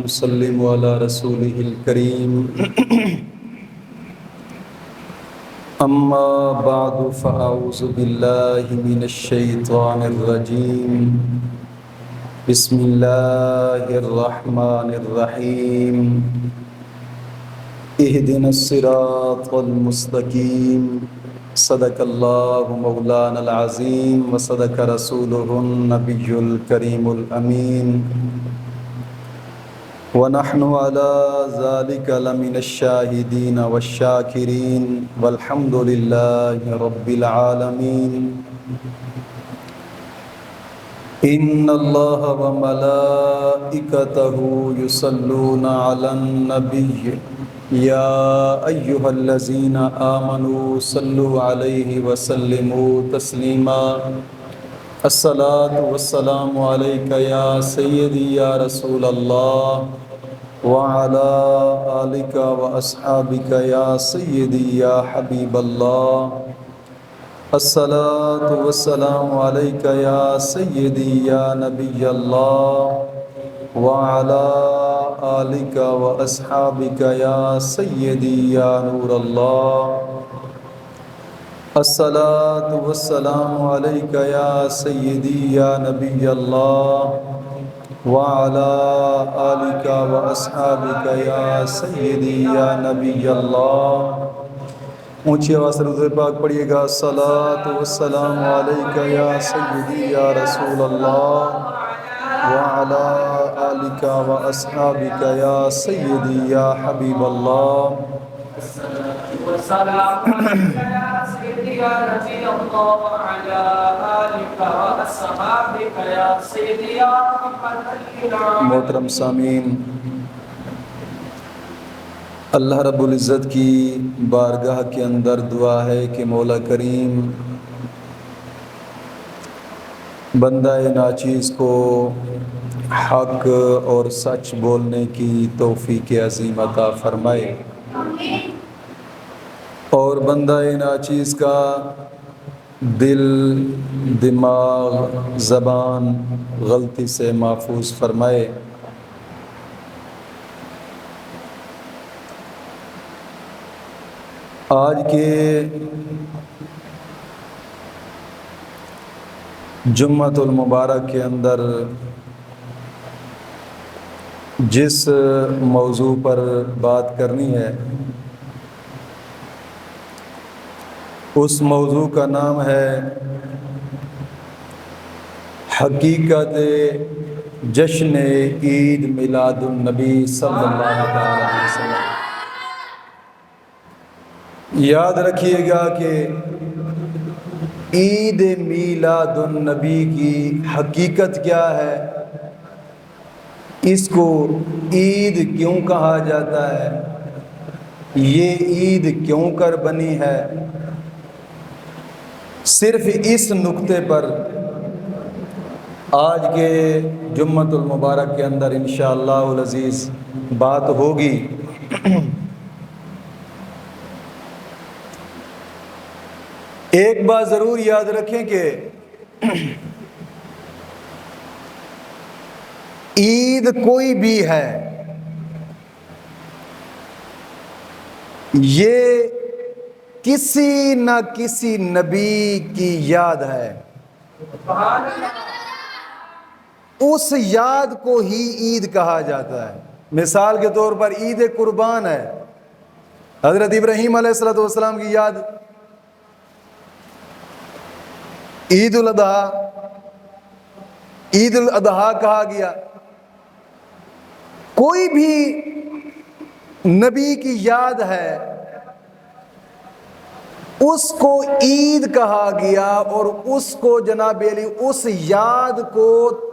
وسلم على رسوله الكريم أما بعد فأعوذ بالله من الشيطان الرجيم بسم الله الرحمن الرحيم اهدنا الصراط المستقيم صدق الله مولانا العظيم وصدق رسوله النبي الكريم الأمين ونحن على ذلك لمن الشاهدين والشاكرين والحمد لله رب العالمين إن الله وملائكته يصلون على النبي يا أيها الذين آمنوا صلوا عليه وسلموا تسليما الصلاة والسلام عليك يا سيدي يا رسول الله وعلى آلك وأصحابك يا سيدي يا حبيب الله الصلاة والسلام عليك يا سيدي يا نبي الله وعلى آلك وأصحابك يا سيدي يا نور الله الصلاة والسلام عليك يا سيدي يا نبي الله وعلى آلك وأصحابك يا سيدي يا نبي الله اونچی آواز سے درود پاک پڑھیے گا الصلاۃ والسلام علیک یا سیدی یا رسول اللہ وعلی آلک واصحابک یا سیدی یا حبیب اللہ والسلام علیک یا سیدی یا نبی اللہ وعلی آلک واصحابک یا سیدی یا رحمت للعالمین۔ محترم سامعین، اللہ رب العزت کی بارگاہ کے اندر دعا ہے کہ مولا کریم بندہ ناچیز کو حق اور سچ بولنے کی توفیق عظیم عطا فرمائے اور بندہ ناچیز کا دل، دماغ، زبان غلطی سے محفوظ فرمائے۔ آج کے جمعۃ المبارک کے اندر جس موضوع پر بات کرنی ہے اس موضوع کا نام ہے حقیقت جشن عید میلاد النبی صلی اللہ علیہ وسلم۔ یاد رکھیے گا کہ عید میلاد النبی کی حقیقت کیا ہے، اس کو عید کیوں کہا جاتا ہے، یہ عید کیوں کر بنی ہے، صرف اس نقطے پر آج کے جمعۃ المبارک کے اندر انشاءاللہ العزیز بات ہوگی۔ ایک بات ضرور یاد رکھیں کہ عید کوئی بھی ہے، یہ کسی نہ کسی نبی کی یاد ہے، اس یاد کو ہی عید کہا جاتا ہے۔ مثال کے طور پر عید قربان ہے، حضرت ابراہیم علیہ السلام کی یاد۔ عید الاضحیٰ، عید الاضحیٰ کہا گیا۔ کوئی بھی نبی کی یاد ہے اس کو عید کہا گیا اور اس کو جناب علی اس یاد کو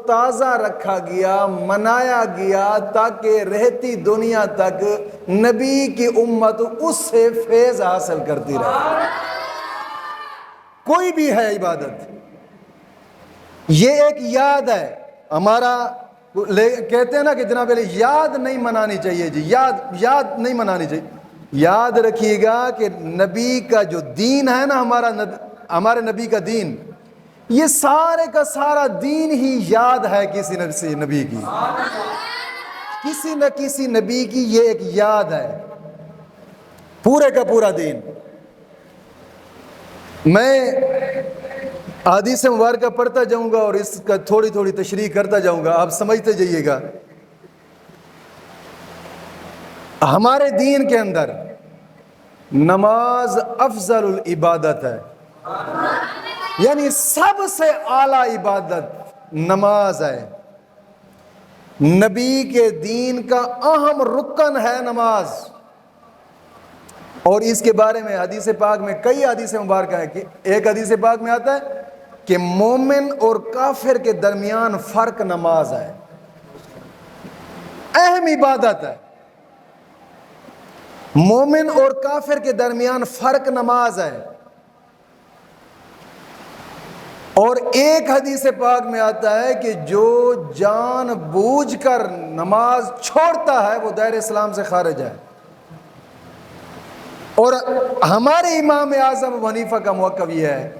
تازہ رکھا گیا، منایا گیا تاکہ رہتی دنیا تک نبی کی امت اس سے فیض حاصل کرتی رہے۔ کوئی بھی ہے عبادت، یہ ایک یاد ہے ہمارا۔ کہتے ہیں نا کہ جناب علی یاد نہیں منانی چاہیے، جی یاد نہیں منانی چاہیے۔ یاد رکھیے گا کہ نبی کا جو دین ہے نا، ہمارے نبی کا دین، یہ سارے کا سارا دین ہی یاد ہے کسی نبی کی۔ کسی نہ کسی نبی کی یہ ایک یاد ہے، پورے کا پورا دین۔ میں حدیث مبارکہ پڑھتا جاؤں گا اور اس کا تھوڑی تھوڑی تشریح کرتا جاؤں گا، آپ سمجھتے جائیے گا۔ ہمارے دین کے اندر نماز افضل العبادت ہے، یعنی سب سے اعلیٰ عبادت نماز ہے۔ نبی کے دین کا اہم رکن ہے نماز، اور اس کے بارے میں حدیث پاک میں کئی حدیث مبارکہ ہیں کہ ایک حدیث پاک میں آتا ہے کہ مومن اور کافر کے درمیان فرق نماز ہے، اہم عبادت ہے۔ مومن اور کافر کے درمیان فرق نماز ہے، اور ایک حدیث پاک میں آتا ہے کہ جو جان بوجھ کر نماز چھوڑتا ہے وہ دائرہ اسلام سے خارج ہے۔ اور ہمارے امام اعظم ابو حنیفہ کا موقف یہ ہے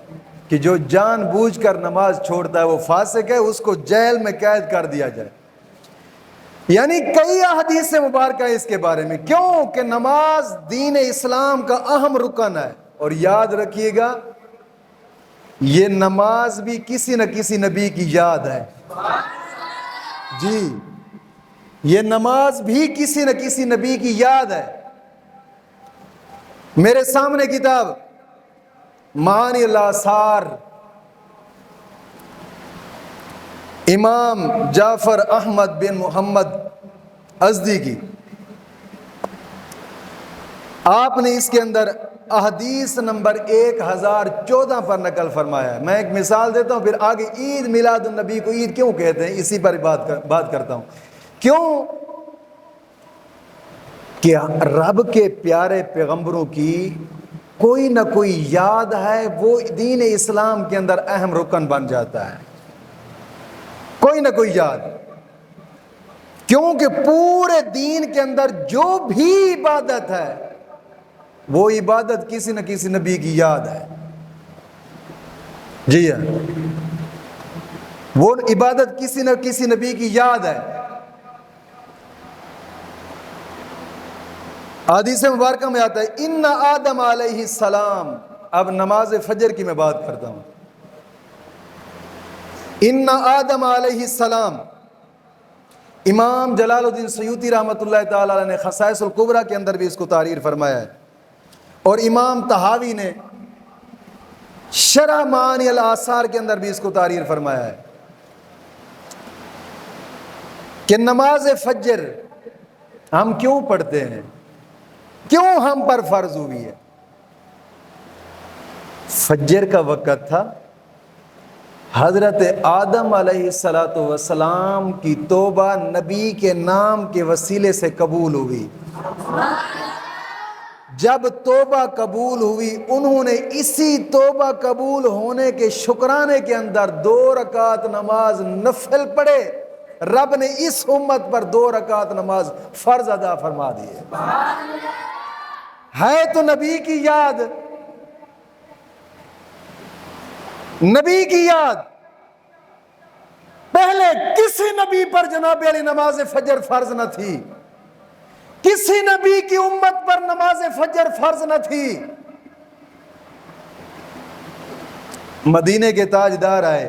کہ جو جان بوجھ کر نماز چھوڑتا ہے وہ فاسق ہے، اس کو جیل میں قید کر دیا جائے۔ یعنی کئی احادیث مبارکہ اس کے بارے میں، کیوں کہ نماز دین اسلام کا اہم رکن ہے۔ اور یاد رکھیے گا یہ نماز بھی کسی نہ کسی نبی کی یاد ہے، جی یہ نماز بھی کسی نہ کسی نبی کی یاد ہے۔ میرے سامنے کتاب معانی الآثار امام جعفر احمد بن محمد ازدی کی، آپ نے اس کے اندر احادیث نمبر 1014 پر نقل فرمایا ہے۔ میں ایک مثال دیتا ہوں، پھر آگے عید میلاد النبی کو عید کیوں کہتے ہیں اسی پر بات کرتا ہوں۔ کیوں کہ رب کے پیارے پیغمبروں کی کوئی نہ کوئی یاد ہے، وہ دین اسلام کے اندر اہم رکن بن جاتا ہے، کوئی نہ کوئی یاد۔ کیونکہ پورے دین کے اندر جو بھی عبادت ہے وہ عبادت کسی نہ کسی نبی کی یاد ہے، جی ہاں، وہ عبادت کسی نہ کسی نبی کی یاد ہے۔ حدیث مبارکہ میں آتا ہے ان آدم علیہ السلام، اب نماز فجر کی میں بات کرتا ہوں۔ ان آدم علیہ السلام، امام جلال الدین سیوطی رحمۃ اللہ تعالی علیہ نے خصائص الکبریٰ کے اندر بھی اس کو تحریر فرمایا ہے، اور امام طحاوی نے شرح معانی الآثار کے اندر بھی اس کو تحریر فرمایا ہے کہ نماز فجر ہم کیوں پڑھتے ہیں، کیوں ہم پر فرض ہوئی ہے۔ فجر کا وقت تھا، حضرت آدم علیہ السلام کی توبہ نبی کے نام کے وسیلے سے قبول ہوئی۔ جب توبہ قبول ہوئی، انہوں نے اسی توبہ قبول ہونے کے شکرانے کے اندر 2 رکعت نماز نفل پڑھے۔ رب نے اس امت پر 2 رکعت نماز فرض ادا فرما دی ہے تو نبی کی یاد، نبی کی یاد۔ پہلے کسی نبی پر جناب علی نماز فجر فرض نہ تھی، کسی نبی کی امت پر نماز فجر فرض نہ تھی۔ مدینے کے تاجدار آئے،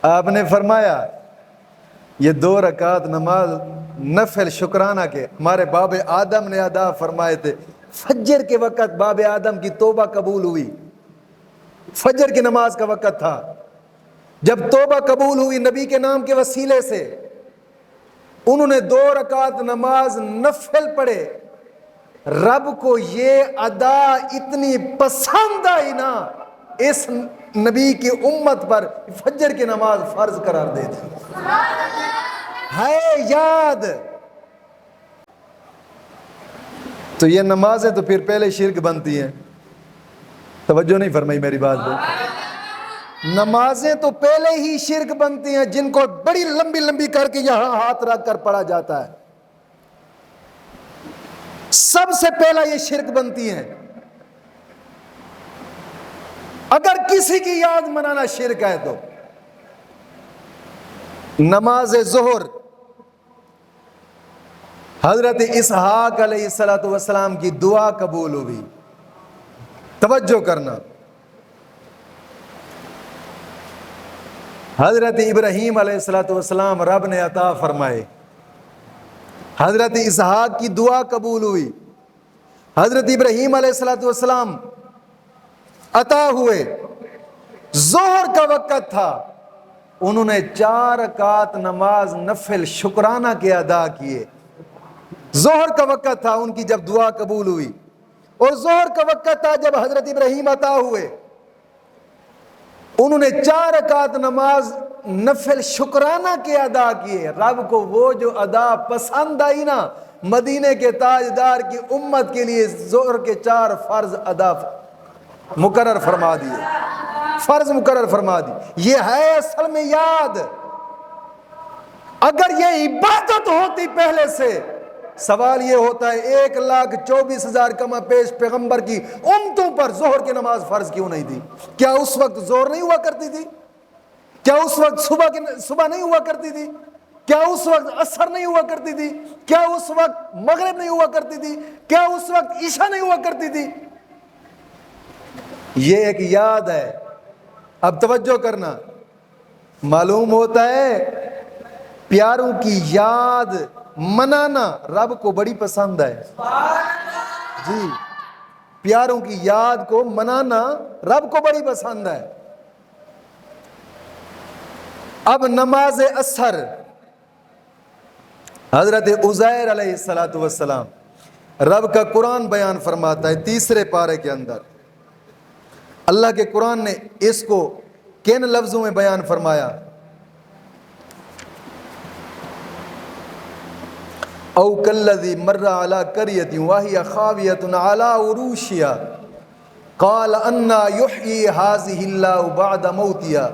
آپ نے فرمایا یہ 2 رکعت نماز نفل شکرانہ کے ہمارے باب آدم نے ادا فرمائے تھے۔ فجر کے وقت باب آدم کی توبہ قبول ہوئی، فجر کی نماز کا وقت تھا۔ جب توبہ قبول ہوئی نبی کے نام کے وسیلے سے، انہوں نے 2 رکعت نماز نفل پڑھے۔ رب کو یہ ادا اتنی پسند آئی نا، اس نبی کی امت پر فجر کی نماز فرض قرار دے دی ہے یاد۔ تو یہ نمازیں تو پھر پہلے شرک بنتی ہیں، توجہ نہیں فرمائی میری بات پہ۔ نمازیں تو پہلے ہی شرک بنتی ہیں، جن کو بڑی لمبی لمبی کر کے یہاں ہاتھ رکھ کر پڑھا جاتا ہے، سب سے پہلا یہ شرک بنتی ہیں۔ اگر کسی کی یاد منانا شرک ہے تو نماز ظہر حضرت اسحاق علیہ السلام کی دعا قبول ہوئی. توجہ کرنا. حضرت ابراہیم علیہ السلام رب نے عطا فرمائے. حضرت اسحاق کی دعا قبول ہوئی. حضرت ابراہیم علیہ السلام عطا ہوئے. ظہر کا وقت تھا, انہوں نے 4 رکعت نماز نفل شکرانہ کے ادا کیے. ظہر کا وقت تھا ان کی جب دعا قبول ہوئی, اور ظہر کا وقت تھا جب حضرت ابراہیم عطا ہوئے. انہوں نے 4 رکعت نماز نفل شکرانہ کے ادا کیے. رب کو وہ جو ادا پسند آئی نا, مدینے کے تاجدار کی امت کے لیے ظہر کے 4 فرض ادا مقرر فرما دیے, فرض مقرر فرما دی. یہ ہے اصل میں یاد. اگر یہ عبادت ہوتی پہلے سے, سوال یہ ہوتا ہے 1,24,000 کما پیش پیغمبر کی امتوں پر ظہر کی نماز فرض کیوں نہیں تھی؟ کیا اس وقت ظہر نہیں ہوا کرتی تھی؟ کیا اس وقت صبح نہیں ہوا کرتی تھی؟ کیا اس وقت عصر نہیں ہوا کرتی تھی؟ کیا اس وقت مغرب نہیں ہوا کرتی تھی؟ کیا اس وقت عشاء نہیں ہوا کرتی تھی؟ یہ ایک یاد ہے. اب توجہ کرنا. معلوم ہوتا ہے پیاروں کی یاد منانا رب کو بڑی پسند ہے. جی, پیاروں کی یاد کو منانا رب کو بڑی پسند ہے. اب نماز عصر, حضرت عزیر علیہ السلام, رب کا قرآن بیان فرماتا ہے 3 پارے کے اندر. اللہ کے قرآن نے اس کو کن لفظوں میں بیان فرمایا؟ او کالذی مر علی قریۃ وہی خاویۃ علی عروشہا قال انا یحیی ہذہ اللہ بعد موتہا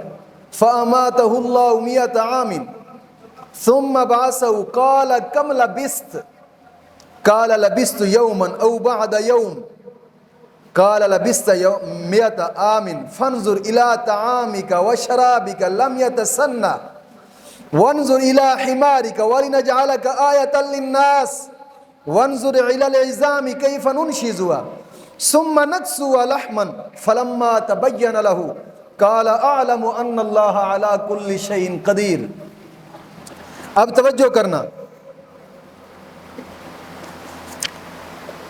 فاماتہ اللہ 100 عام ثم بعثہ قال کم لبثت قال لبثت یوما او بعد یوم قال لبثت 100 عام فانظر الى طعامك وشرابك لم يتسنى وانظر الى حمارك ولنجعلك آية للناس وانظر الى العظام كيف ننشزها ثم نكسوها لحما فلما تبين له قال اعلم ان الله على كل شيء قدير. اب توجہ کرنا.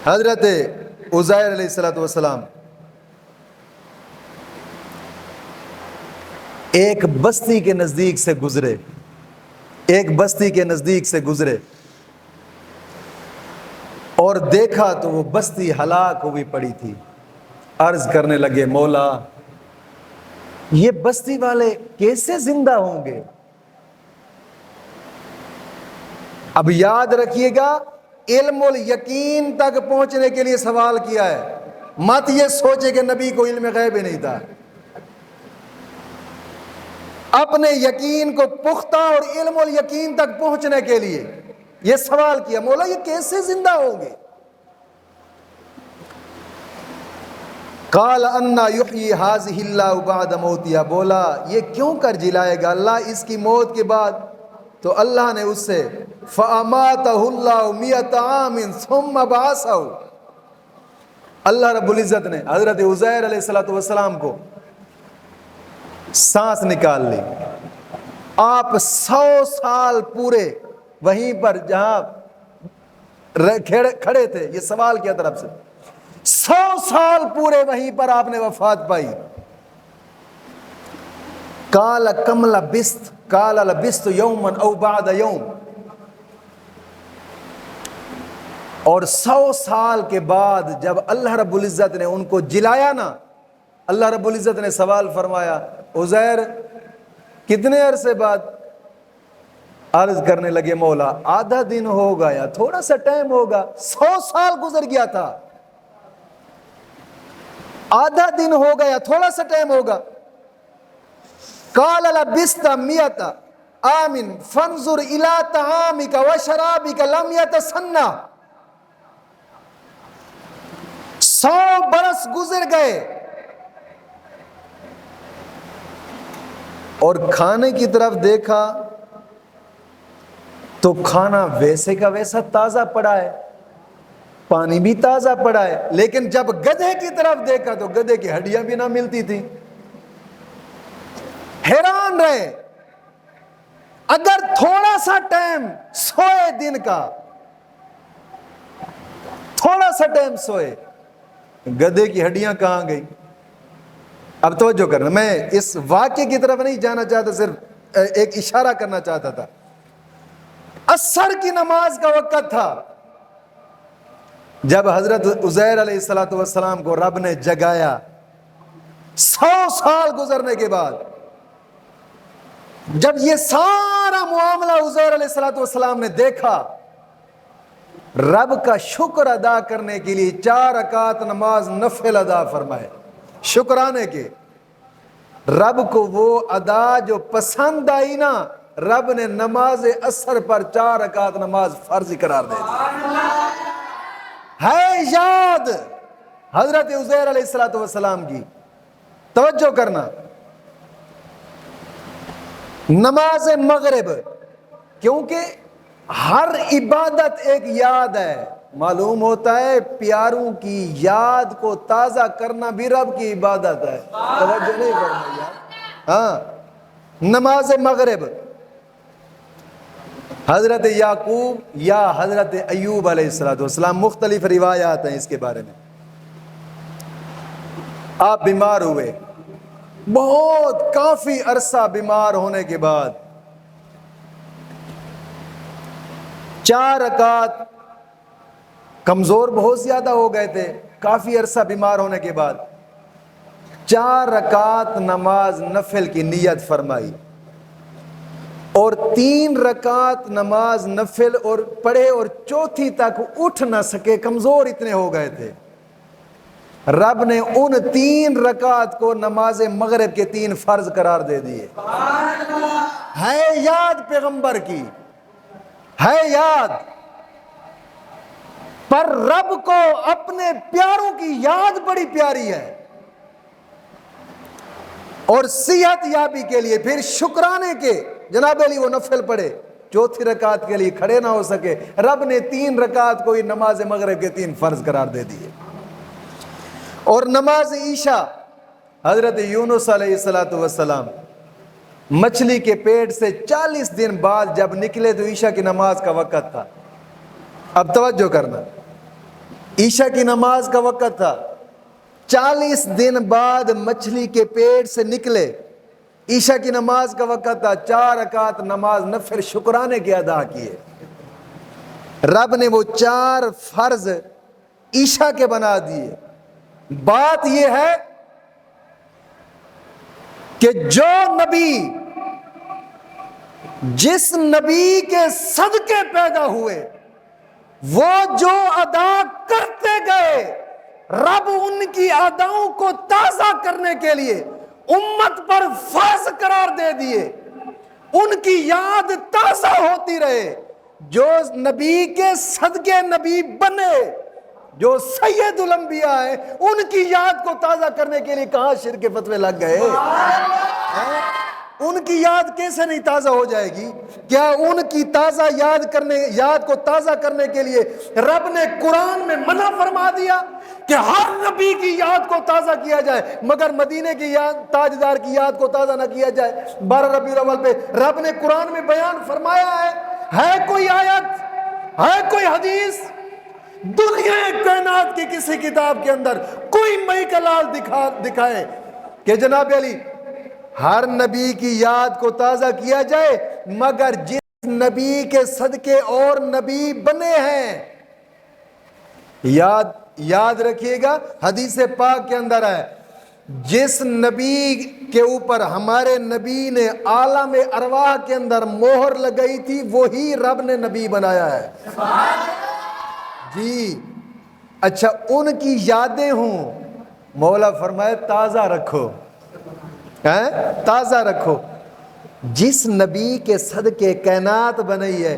حضرت عزیر علیہ السلام ایک بستی کے نزدیک سے گزرے, ایک بستی کے نزدیک سے گزرے اور دیکھا تو وہ بستی ہلاک ہوئی پڑی تھی. عرض کرنے لگے مولا یہ بستی والے کیسے زندہ ہوں گے؟ اب یاد رکھیے گا علم الیقین تک پہنچنے کے لیے سوال کیا ہے, مت یہ سوچے کہ نبی کو علم غیب ہی نہیں تھا. اپنے یقین کو پختہ اور علم الیقین تک پہنچنے کے لیے یہ سوال کیا, مولا یہ کیسے زندہ ہوں گے؟ قال انا یحیی ہذہ اللہ بعد موتہا, بولا یہ کیوں کر جلائے گا اللہ اس کی موت کے بعد؟ تو اللہ نے اس سے فاماتہ اللہ 100 عام ثم بعثہ, اللہ رب العزت نے حضرت عزیر علیہ السلام کو سانس نکال لی. آپ 100 سال پورے وہیں پر جہاں کھڑے تھے, یہ سوال کیا طرف سے, 100 سال پورے وہیں پر آپ نے وفات پائی. قال کم لبثت قال لبثت یوما او بعد یوم, اور 100 سال کے بعد جب اللہ رب العزت نے ان کو جلایا نا, اللہ رب العزت نے سوال فرمایا عزیر کتنے عرصے بعد؟ عرض کرنے لگے مولا آدھا دن ہوگا یا تھوڑا سا ٹائم ہوگا. 100 سال گزر گیا تھا, آدھا دن ہوگا یا تھوڑا سا ٹائم ہوگا. قال لبثت 100 عام فانظر الى طعامك وشرابك لم يتسنى, 100 برس گزر گئے اور کھانے کی طرف دیکھا تو کھانا ویسے کا ویسا تازہ پڑا ہے، پانی بھی تازہ پڑا ہے، لیکن جب گدھے کی طرف دیکھا تو گدھے کی ہڈیاں بھی نہ ملتی تھی۔ حیران رہے، اگر تھوڑا سا ٹائم سوئے، دن کا تھوڑا سا ٹائم سوئے، گدھے کی ہڈیاں کہاں گئی؟ اب توجہ کرنا، میں اس واقعے کی طرف نہیں جانا چاہتا، صرف ایک اشارہ کرنا چاہتا تھا۔ عصر کی نماز کا وقت تھا، جب حضرت عزیر علیہ السلام کو رب نے جگایا 100 سال گزرنے کے بعد، جب یہ سارا معاملہ عزیر علیہ السلام نے دیکھا، رب کا شکر ادا کرنے کے لیے 4 رکعت نماز نفل ادا فرمائے، شکرانے کے۔ رب کو وہ ادا جو پسند آئی نا، رب نے نماز عصر پر 4 رکعت نماز فرض قرار دے دی۔ ہے یاد حضرت عزیر علیہ السلام کی، توجہ کرنا، نماز مغرب، کیونکہ ہر عبادت ایک یاد ہے، معلوم ہوتا ہے پیاروں کی یاد کو تازہ کرنا بھی رب کی عبادت ہے، توجہ نہیں فرمائی یار۔ ہاں، نماز مغرب، حضرت یعقوب یا حضرت ایوب علیہ السلام، مختلف روایات ہیں اس کے بارے میں۔ آپ بیمار ہوئے، بہت کافی عرصہ بیمار ہونے کے بعد 4 رکعت، کمزور بہت زیادہ ہو گئے تھے کافی عرصہ بیمار ہونے کے بعد، 4 رکعت نماز نفل کی نیت فرمائی، اور 3 رکعت نماز نفل اور پڑھے، اور چوتھی تک اٹھ نہ سکے، کمزور اتنے ہو گئے تھے۔ رب نے ان 3 رکعت کو نماز مغرب کے 3 فرض قرار دے دیے۔ ہے یاد پیغمبر کی، ہے یاد، پر رب کو اپنے پیاروں کی یاد بڑی پیاری ہے، اور صحت یابی کے لیے پھر شکرانے کے جناب علی وہ نفل پڑھے، چوتھی رکعت کے لیے کھڑے نہ ہو سکے، رب نے 3 رکعت کو ہی نماز مغرب کے 3 فرض قرار دے دیے۔ اور نماز عشاء، حضرت یونس علیہ السلام مچھلی کے پیٹ سے 40 دن بعد جب نکلے تو عشاء کی نماز کا وقت تھا۔ اب توجہ کرنا، عشاء کی نماز کا وقت تھا، 40 دن بعد مچھلی کے پیٹ سے نکلے، عشاء کی نماز کا وقت تھا، 4 رکعت نماز نفل شکرانے کے ادا کیے۔ رب نے وہ 4 فرض عشاء کے بنا دیے۔ بات یہ ہے کہ جو نبی، جس نبی کے صدقے پیدا ہوئے، وہ جو ادا کرتے گئے، رب ان کی اداؤں کو تازہ کرنے کے لیے امت پر فرض قرار دے دیے، ان کی یاد تازہ ہوتی رہے۔ جو نبی کے صدقے نبی بنے، جو سید الانبیاء ہیں، ان کی یاد کو تازہ کرنے کے لیے کہاں شرک کے فتوے لگ گئے؟ ان کی یاد کیسے نہیں تازہ ہو جائے گی؟ کیا ان کی یاد کو تازہ کرنے کے لیے رب نے قرآن میں منع فرما دیا کہ ہر نبی کی یاد کو تازہ کیا جائے، مگر مدینے کی یاد، تاجدار کی یاد کو تازہ نہ کیا جائے؟ 12 ربیع الاول پہ رب نے قرآن میں بیان فرمایا ہے کوئی آیت، ہے کوئی حدیث دنیا کائنات کی کسی کتاب کے اندر کوئی مئی کا لال دکھائے کہ جناب علی ہر نبی کی یاد کو تازہ کیا جائے، مگر جس نبی کے صدقے اور نبی بنے ہیں؟ یاد رکھیے گا، حدیث پاک کے اندر ہے، جس نبی کے اوپر ہمارے نبی نے عالم ارواح کے اندر مہر لگائی تھی، وہی رب نے نبی بنایا ہے۔ جی اچھا، ان کی یادیں ہوں، مولا فرمائے تازہ رکھو، تازہ رکھو۔ جس نبی کے صدقے کائنات بنائی ہے،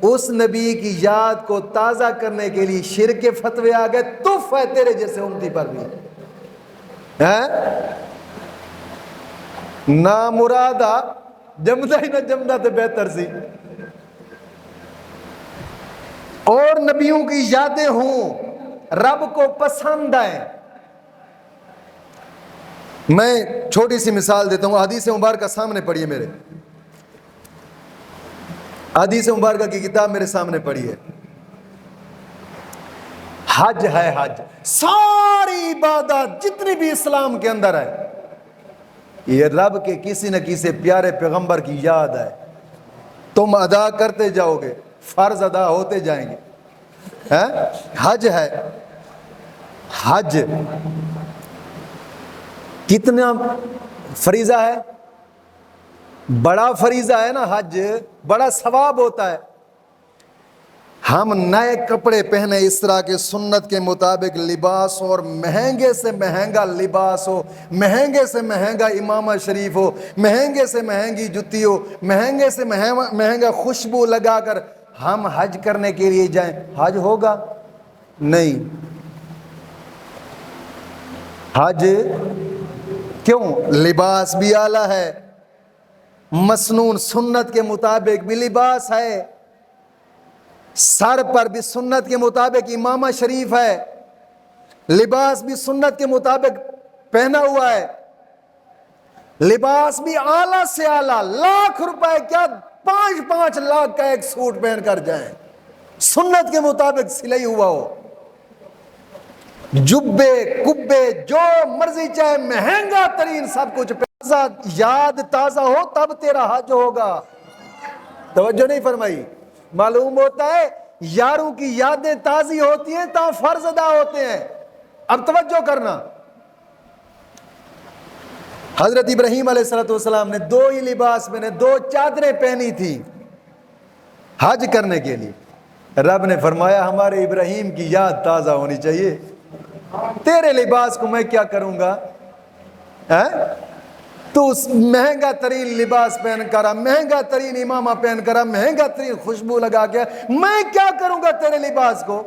اس نبی کی یاد کو تازہ کرنے کے لیے شرک کے فتوے آ گئے، تف ہے تیرے جیسے امتی پر بھی۔ نامرادہ جمدہ ہی نہ جمدہ تے بہتر سی، اور نبیوں کی یادیں ہوں، رب کو پسند آئیں۔ میں چھوٹی سی مثال دیتا ہوں، حدیث مبارکہ سامنے پڑھی ہے میرے، حدیث مبارکہ کی کتاب میرے سامنے پڑھی ہے۔ حج ہے، حج ساری عبادت جتنی بھی اسلام کے اندر ہے، یہ رب کے کسی نہ کسی پیارے پیغمبر کی یاد ہے، تم ادا کرتے جاؤ گے، فرض ادا ہوتے جائیں گے۔ حج ہے، حج کتنا فریضہ ہے، بڑا فریضہ ہے نا حج، بڑا ثواب ہوتا ہے۔ ہم نئے کپڑے پہنے، اس طرح کے سنت کے مطابق لباس ہو، اور مہنگے سے مہنگا لباس ہو، مہنگے سے مہنگا امامہ شریف ہو، مہنگے سے مہنگی جتی ہو، مہنگے سے مہنگا خوشبو لگا کر ہم حج کرنے کے لیے جائیں، حج ہوگا نہیں۔ حج کیوں؟ لباس بھی اعلیٰ ہے، مسنون سنت کے مطابق بھی لباس ہے، سر پر بھی سنت کے مطابق امامہ شریف ہے، لباس بھی سنت کے مطابق پہنا ہوا ہے، لباس بھی اعلیٰ سے اعلیٰ، لاکھ روپے کیا 5 لاکھ کا ایک سوٹ پہن کر جائیں، سنت کے مطابق سلائی ہوا ہو، جبے کبے جو مرضی چاہے مہنگا ترین سب کچھ، یاد تازہ ہو تب تیرا حج ہوگا۔ توجہ نہیں فرمائی؟ معلوم ہوتا ہے یاروں کی یادیں تازی ہوتی ہیں تا فرض ادا ہوتے ہیں۔ اب توجہ کرنا، حضرت ابراہیم علیہ السلام نے 2 ہی لباس پہنے، 2 چادریں پہنی تھی حج کرنے کے لیے۔ رب نے فرمایا ہمارے ابراہیم کی یاد تازہ ہونی چاہیے، تیرے لباس کو میں کیا کروں گا؟ تو اس مہنگا ترین لباس پہن کر، مہنگا ترین امامہ پہن کر، مہنگا ترین خوشبو لگا کے میں کیا کروں گا تیرے لباس کو؟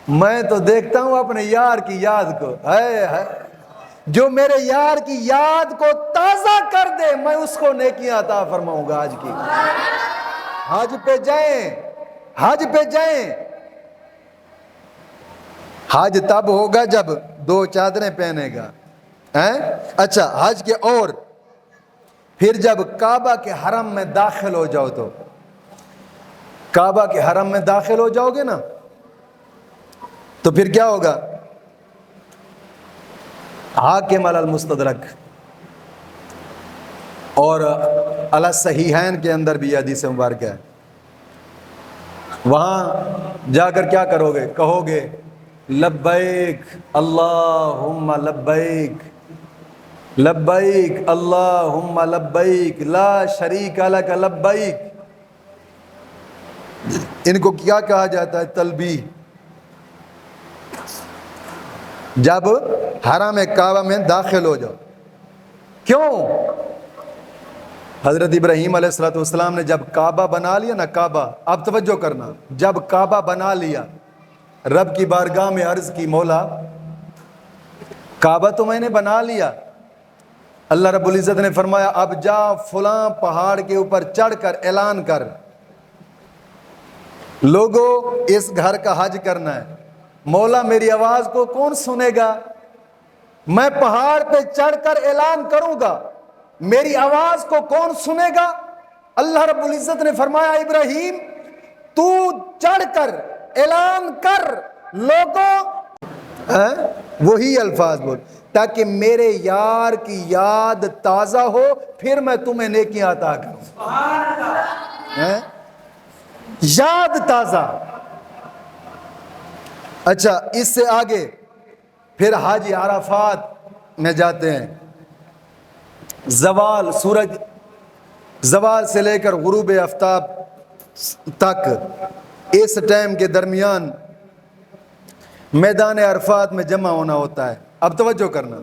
میں تو دیکھتا ہوں اپنے یار کی یاد کو، جو میرے یار کی یاد کو تازہ کر دے میں اس کو نیکیاں عطا فرماؤں گا۔ آج کی حج پہ جائیں، حج پہ جائیں۔ حج تب ہوگا جب 2 چادریں پہنے گا۔ اچھا، حج کے اور پھر جب کعبہ کے حرم میں داخل ہو جاؤ، تو کعبہ کے حرم میں داخل ہو جاؤ گے نا، تو پھر کیا ہوگا؟ حاکم علی المستدرک اور علی الصحیحین کے اندر بھی حدیث مبارکہ ہے، وہاں جا کر کیا کرو گے؟ کہو گے لبیک اللہم لبیک، لبیک اللہم لبیک لا شریک لک لبیک۔ ان کو کیا کہا جاتا ہے؟ تلبیہ۔ جب حرم کعبہ میں داخل ہو جاؤ، کیوں؟ حضرت ابراہیم علیہ السلام نے جب کعبہ بنا لیا نا، کعبہ، اب توجہ کرنا، جب کعبہ بنا لیا، رب کی بارگاہ میں عرض کی مولا کعبہ تو میں نے بنا لیا، اللہ رب العزت نے فرمایا اب جا فلاں پہاڑ کے اوپر چڑھ کر اعلان کر، لوگوں اس گھر کا حج کرنا ہے۔ مولا میری آواز کو کون سنے گا؟ میں پہاڑ پہ چڑھ کر اعلان کروں گا، میری آواز کو کون سنے گا؟ اللہ رب العزت نے فرمایا ابراہیم تو چڑھ کر اعلان کر، لوگوں وہی الفاظ بول، تاکہ میرے یار کی یاد تازہ ہو، پھر میں تمہیں نیکیاں عطا کروں۔ یاد تازہ۔ اچھا، اس سے آگے پھر حج عرفات میں جاتے ہیں، زوال، سورج زوال سے لے کر غروب آفتاب تک، اس ٹائم کے درمیان میدان عرفات میں جمع ہونا ہوتا ہے۔ اب توجہ کرنا،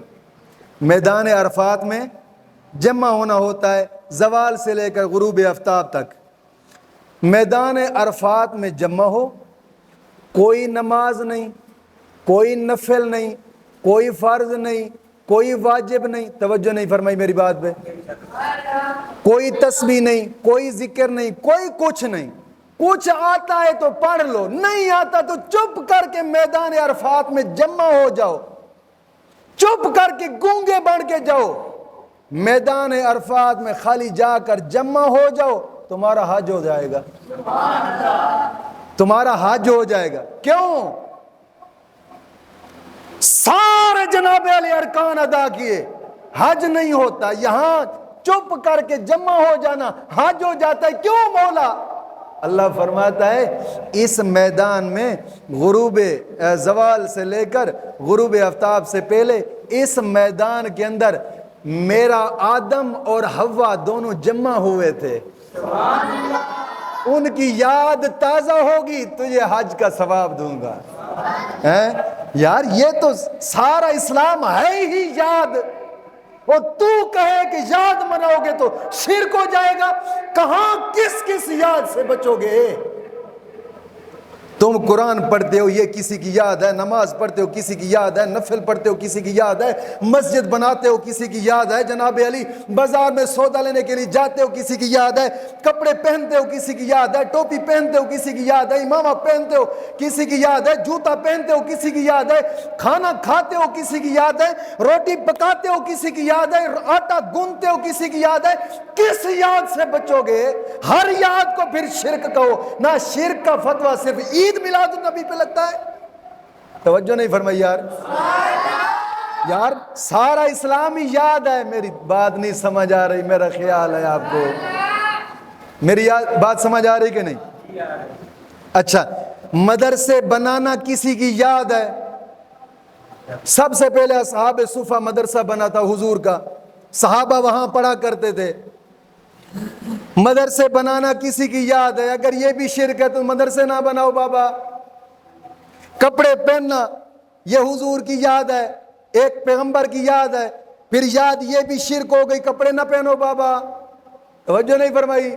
میدان عرفات میں جمع ہونا ہوتا ہے زوال سے لے کر غروب آفتاب تک۔ میدان عرفات میں جمع ہو، کوئی نماز نہیں، کوئی نفل نہیں، کوئی فرض نہیں، کوئی واجب نہیں، توجہ نہیں فرمائی میری بات پہ، کوئی تسبیح نہیں، کوئی ذکر نہیں، کوئی کچھ نہیں، کچھ آتا ہے تو پڑھ لو، نہیں آتا تو چپ کر کے میدان عرفات میں جمع ہو جاؤ، چپ کر کے گونگے بن کے جاؤ، میدان عرفات میں خالی جا کر جمع ہو جاؤ، تمہارا حج ہو جائے گا، تمہارا حج ہو جائے گا۔ کیوں؟ سارے جناب علی ارکان ادا کیے، حج نہیں ہوتا، یہاں چپ کر کے جمع ہو جانا حج ہو جاتا ہے۔ کیوں مولا؟ اللہ فرماتا ہے اس میدان میں غروب زوال سے لے کر غروب آفتاب سے پہلے اس میدان کے اندر میرا آدم اور حوا دونوں جمع ہوئے تھے، ان کی یاد تازہ ہوگی، تجھے حج کا ثواب دوں گا۔ یار یہ تو سارا اسلام ہے ہی یاد، وہ تو کہے کہ یاد مناؤ گے تو شرک ہو جائے گا، کہاں کس کس یاد سے بچو گے؟ تم قرآن پڑھتے ہو یہ کسی کی یاد ہے، نماز پڑھتے ہو کسی کی یاد ہے، نفل پڑھتے ہو کسی کی یاد ہے، مسجد بناتے ہو کسی کی یاد ہے، جناب علی بازار میں سودا لینے کے لیے جاتے ہو کسی کی یاد ہے، کپڑے پہنتے ہو کسی کی یاد ہے، ٹوپی پہنتے ہو کسی کی یاد ہے، امامہ پہنتے ہو کسی کی یاد ہے، جوتا پہنتے ہو کسی کی یاد ہے، کھانا کھاتے ہو کسی کی یاد ہے، روٹی پکاتے ہو کسی کی یاد ہے، آٹا گوندتے ہو کسی کی یاد ہے، کس یاد سے بچو گے؟ ہر یاد کو پھر شرک کہو نہ، شرک کا فتویٰ صرف عید میلاد النبی پہ لگتا ہے۔ توجہ نہیں فرمائی یار، یار سارا اسلامی یاد ہے۔ میری بات نہیں سمجھ آ رہی، میرا خیال ہے آپ کو میری بات سمجھ آ رہی کہ نہیں؟ اچھا، مدرسے بنانا کسی کی یاد ہے؟ سب سے پہلے اصحاب صفہ مدرسہ بنا تھا حضور کا، صحابہ وہاں پڑھا کرتے تھے۔ مدرسے بنانا کسی کی یاد ہے؟ اگر یہ بھی شرک ہے تو مدرسے نہ بناؤ بابا۔ کپڑے پہننا یہ حضور کی یاد ہے، ایک پیغمبر کی یاد ہے، پھر یاد یہ بھی شرک ہو گئی، کپڑے نہ پہنو بابا۔ توجہ نہیں فرمائی؟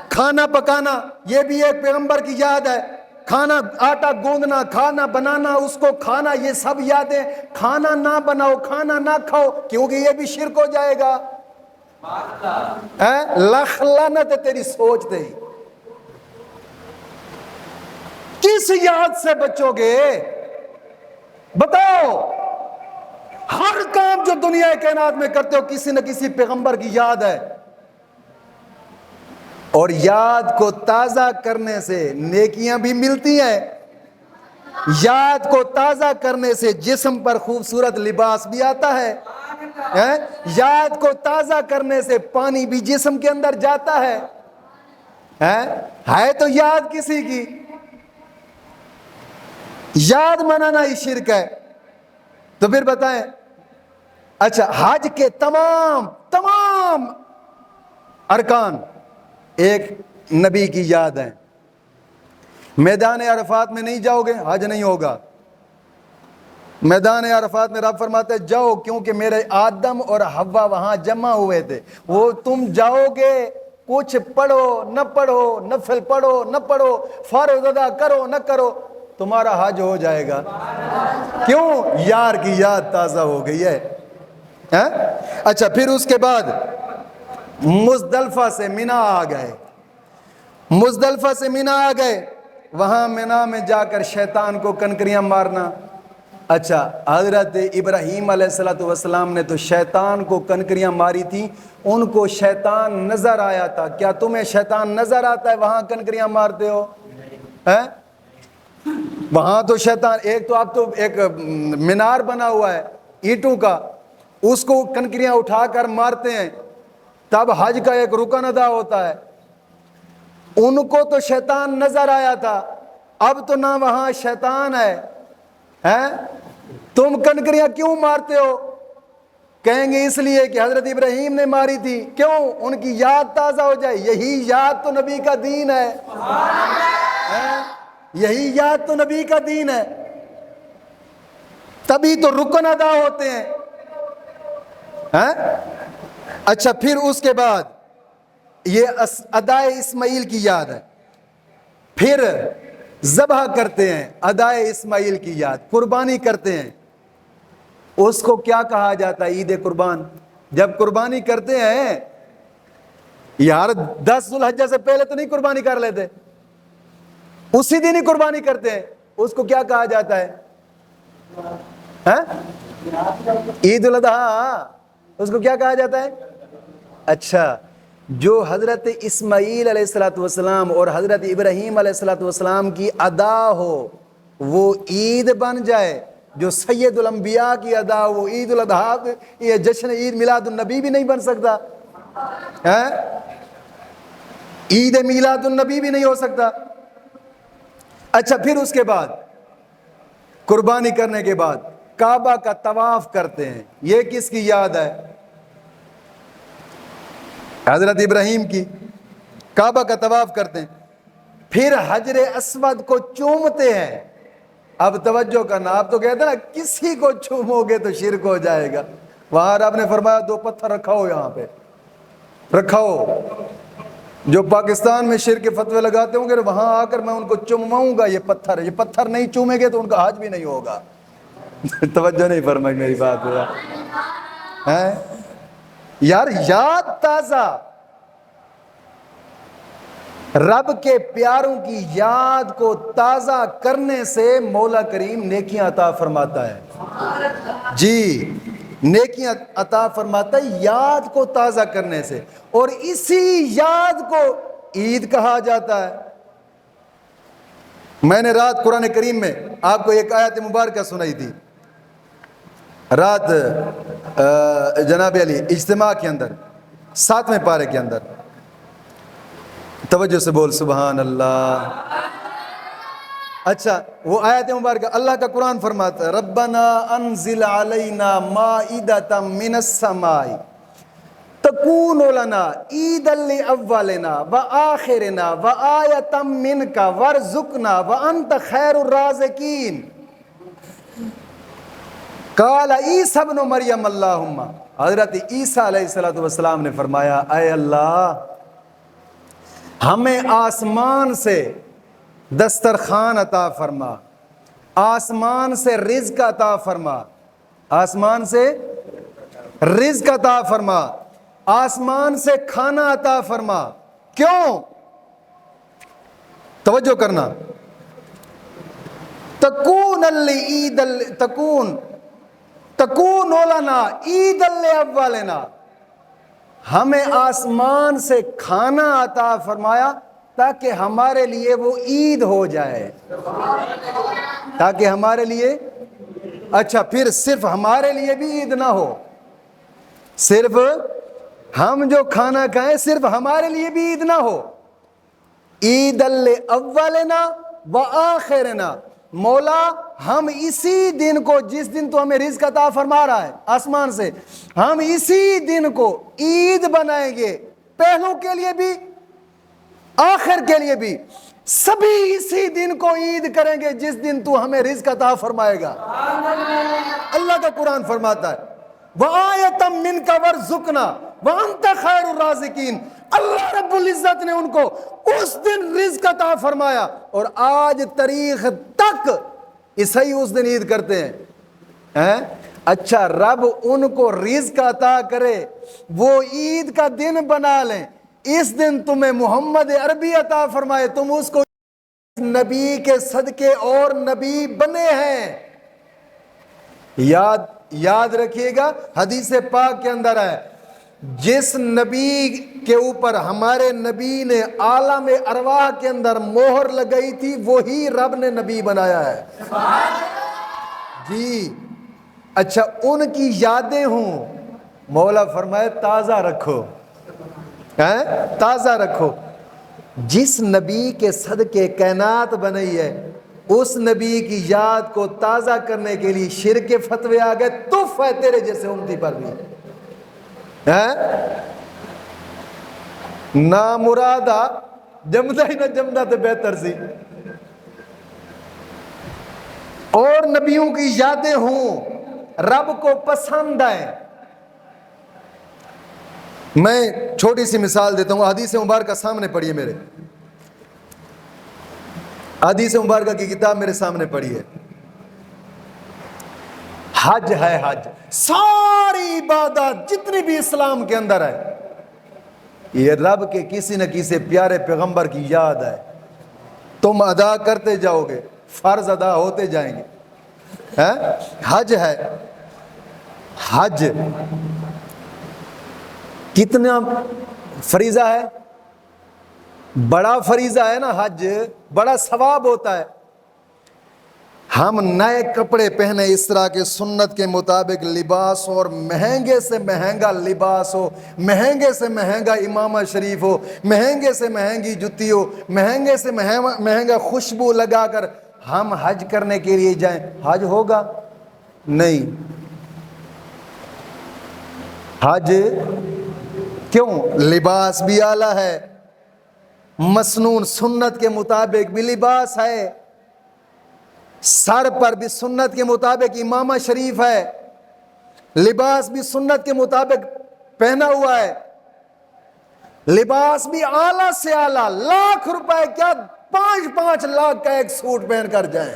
کھانا پکانا یہ بھی ایک پیغمبر کی یاد ہے، کھانا آٹا گوندنا، کھانا بنانا، اس کو کھانا، یہ سب یادیں۔ کھانا نہ بناؤ، کھانا نہ کھاؤ، کیونکہ یہ بھی شرک ہو جائے گا۔ لخ لعنت ہے تیری سوچ دے۔ کس یاد سے بچو گے بتاؤ؟ ہر کام جو دنیا کائنات میں کرتے ہو کسی نہ کسی پیغمبر کی یاد ہے، اور یاد کو تازہ کرنے سے نیکیاں بھی ملتی ہیں، یاد کو تازہ کرنے سے جسم پر خوبصورت لباس بھی آتا ہے، یاد کو تازہ کرنے سے پانی بھی جسم کے اندر جاتا ہے تو یاد کسی کی۔ یاد منانا ہی شرک ہے تو پھر بتائیں۔ اچھا، حج کے تمام ارکان ایک نبی کی یاد ہے۔ میدان عرفات میں نہیں جاؤ گے حج نہیں ہوگا۔ میدان عرفات میں رب فرماتے ہیں جاؤ، کیونکہ میرے آدم اور حوا وہاں جمع ہوئے تھے۔ وہ تم جاؤ گے، کچھ پڑھو نہ پڑھو، نفل پڑھو نہ پڑھو، فرض ادا کرو نہ کرو، تمہارا حج ہو جائے گا۔ کیوں؟ یار کی یاد تازہ ہو گئی ہے۔ اچھا، پھر اس کے بعد مزدلفہ سے منی آ گئے، مزدلفہ سے منی آ گئے، وہاں منی میں جا کر شیطان کو کنکریاں مارنا۔ اچھا، حضرت ابراہیم علیہ السلام نے تو شیطان کو کنکریاں ماری تھی، ان کو شیطان نظر آیا تھا۔ کیا تمہیں شیطان نظر آتا ہے وہاں کنکریاں مارتے ہو؟ وہاں تو شیطان، ایک تو اب تو ایک مینار بنا ہوا ہے اینٹوں کا، اس کو کنکریاں اٹھا کر مارتے ہیں، تب حج کا ایک رکن ادا ہوتا ہے۔ ان کو تو شیطان نظر آیا تھا، اب تو نہ وہاں شیطان ہے، تم کنکریاں کیوں مارتے ہو؟ کہیں گے اس لیے کہ حضرت ابراہیم نے ماری تھی۔ کیوں؟ ان کی یاد تازہ ہو جائے۔ یہی یاد تو نبی کا دین ہے، یہی یاد تو نبی کا دین ہے، تبھی تو رکن ادا ہوتے ہیں۔ اچھا، پھر اس کے بعد یہ ادائے اسماعیل کی یاد ہے، پھر ذبح کرتے ہیں، ادائے اسماعیل کی یاد، قربانی کرتے ہیں۔ اس کو کیا کہا جاتا ہے؟ عید قربان۔ جب قربانی کرتے ہیں یار 10 ذوالحجہ سے پہلے تو نہیں قربانی کر لیتے، اسی دن ہی قربانی کرتے ہیں، اس کو کیا کہا جاتا ہے؟ عید الاضحیٰ، اس کو کیا کہا جاتا ہے؟ اچھا، جو حضرت اسماعیل علیہ الصلوۃ والسلام اور حضرت ابراہیم علیہ الصلوۃ والسلام کی ادا ہو وہ عید بن جائے، جو سید الانبیاء کی ادا وہ عید الاضحیٰ، یہ جشن عید میلاد النبی بھی نہیں بن سکتا، عید میلاد النبی بھی نہیں ہو سکتا۔ اچھا، پھر اس کے بعد قربانی کرنے کے بعد کعبہ کا طواف کرتے ہیں، یہ کس کی یاد ہے؟ حضرت ابراہیم کی، کعبہ کا طواف کرتے ہیں، پھر حجر اسود کو چومتے ہیں۔ اب توجہ کرنا، آپ تو کہتے ہیں نا کسی کو چومو گے تو شرک ہو جائے گا، وہاں رب نے فرمایا 2 پتھر رکھاؤ، یہاں پہ رکھاؤ۔ جو پاکستان میں شرک کے فتوے لگاتے ہوں گے وہاں آ کر میں ان کو چومواؤں گا، یہ پتھر نہیں چومیں گے تو ان کا حج بھی نہیں ہوگا۔ توجہ نہیں فرمائی میری بات ہے یار، یاد تازہ، رب کے پیاروں کی یاد کو تازہ کرنے سے مولا کریم نیکیاں عطا فرماتا ہے، جی نیکیاں عطا فرماتا ہے یاد کو تازہ کرنے سے، اور اسی یاد کو عید کہا جاتا ہے۔ میں نے رات قرآن کریم میں آپ کو ایک آیت مبارکہ سنائی تھی، رات جناب علی اجتماع کے اندر 7ویں پارے کے اندر، توجہ سے بول سبحان اللہ۔ اچھا، وہ آیت مبارکہ اللہ کا قرآن فرماتا ہے ربنا انزل علینا مائدۃ من السماء تکون لنا عیدا لاولنا وآخرنا وآیۃ منک وارزقنا وانت خیر الرازقین قال عیسی ابن مریم اللہم، حضرت عیسیٰ علیہ السلام نے فرمایا اے اللہ ہمیں آسمان سے دسترخوان عطا فرما، آسمان سے رزق عطا فرما، آسمان سے رزق عطا فرما، آسمان سے کھانا عطا فرما۔ کیوں؟ توجہ کرنا، تکون لنا عید لاولنا، ہمیں آسمان سے کھانا عطا فرمایا تاکہ ہمارے لیے وہ عید ہو جائے، تاکہ ہمارے لیے، اچھا پھر صرف ہمارے لیے بھی عید نہ ہو، صرف ہم جو کھانا کھائیں صرف ہمارے لیے بھی عید نہ ہو، عید لاولنا وآخرنا، مولا ہم اسی دن کو، جس دن تو ہمیں رزق عطا فرما رہا ہے آسمان سے، ہم اسی دن کو عید بنائیں گے، پہلوں کے لیے بھی آخر کے لیے بھی، سبھی اسی دن کو عید کریں گے جس دن تو ہمیں رزق عطا فرمائے گا۔ اللہ کا قرآن فرماتا ہے وآیۃ منک وارزقنا وانت خیر الرازقین، اللہ رب العزت نے ان کو اس دن رزق عطا فرمایا، اور آج تاریخ تک عیسائی اس دن عید کرتے ہیں۔ اچھا، رب ان کو رزق عطا کرے، وہ عید کا دن بنا لیں، اس دن تمہیں محمد عربی عطا فرمائے، تم اس کو نبی کے صدقے اور نبی بنے ہیں۔ یاد رکھیے گا، حدیث پاک کے اندر ہے جس نبی کے اوپر ہمارے نبی نے عالم ارواح کے اندر مہر لگائی تھی وہی رب نے نبی بنایا ہے، جی۔ اچھا، ان کی یادیں ہوں، مولا فرمائے تازہ رکھو، تازہ رکھو۔ جس نبی کے صدقے کائنات بنائی ہے اس نبی کی یاد کو تازہ کرنے کے لیے شرک کے فتوے آ گئے، تف ہے تیرے جیسے امتی پر بھی، نہ مرادہ جمدہ ہی نہ جمدہ تو بہتر سی، اور نبیوں کی یادیں ہوں، رب کو پسند آئیں۔ میں چھوٹی سی مثال دیتا ہوں، حدیث مبارکہ سامنے پڑھی ہے میرے، حدیث مبارکہ کی کتاب میرے سامنے پڑھی ہے۔ حج ہے، حج، ساری عبادت جتنی بھی اسلام کے اندر ہے، یہ رب کے کسی نہ کسی پیارے پیغمبر کی یاد ہے، تم ادا کرتے جاؤ گے، فرض ادا ہوتے جائیں گے۔ حج ہے، حج کتنا فریضہ ہے، بڑا فریضہ ہے نا حج، بڑا ثواب ہوتا ہے۔ ہم نئے کپڑے پہنے، اس طرح کے سنت کے مطابق لباس، اور مہنگے سے مہنگا لباس ہو، مہنگے سے مہنگا امامہ شریف ہو، مہنگے سے مہنگی جتی ہو، مہنگے سے مہنگا خوشبو لگا کر ہم حج کرنے کے لیے جائیں، حج ہوگا نہیں۔ حج کیوں؟ لباس بھی اعلیٰ ہے، مسنون سنت کے مطابق بھی لباس ہے، سر پر بھی سنت کے مطابق امامہ شریف ہے، لباس بھی سنت کے مطابق پہنا ہوا ہے، لباس بھی اعلیٰ سے اعلیٰ، لاکھ روپے کیا 5 لاکھ کا ایک سوٹ پہن کر جائیں،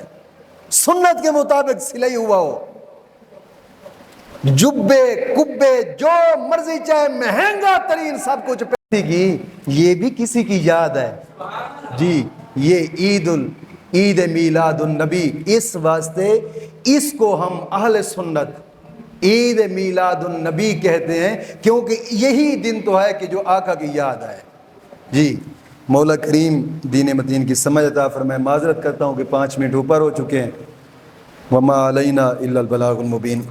سنت کے مطابق سلائی ہوا ہو، جبے کبے جو مرضی چاہے مہنگا ترین سب کچھ پہنی کی، یہ بھی کسی کی یاد ہے جی۔ یہ عید میلاد النبی، اس واسطے اس کو ہم اہل سنت عید میلاد النبی کہتے ہیں، کیونکہ یہی دن تو ہے کہ جو آقا کی یاد ہے جی۔ مولا کریم دین متین کی سمجھ عطا فرمائے۔ معذرت کرتا ہوں کہ 5 منٹ اوپر ہو چکے ہیں۔ وما علینا الا البلاغ المبین۔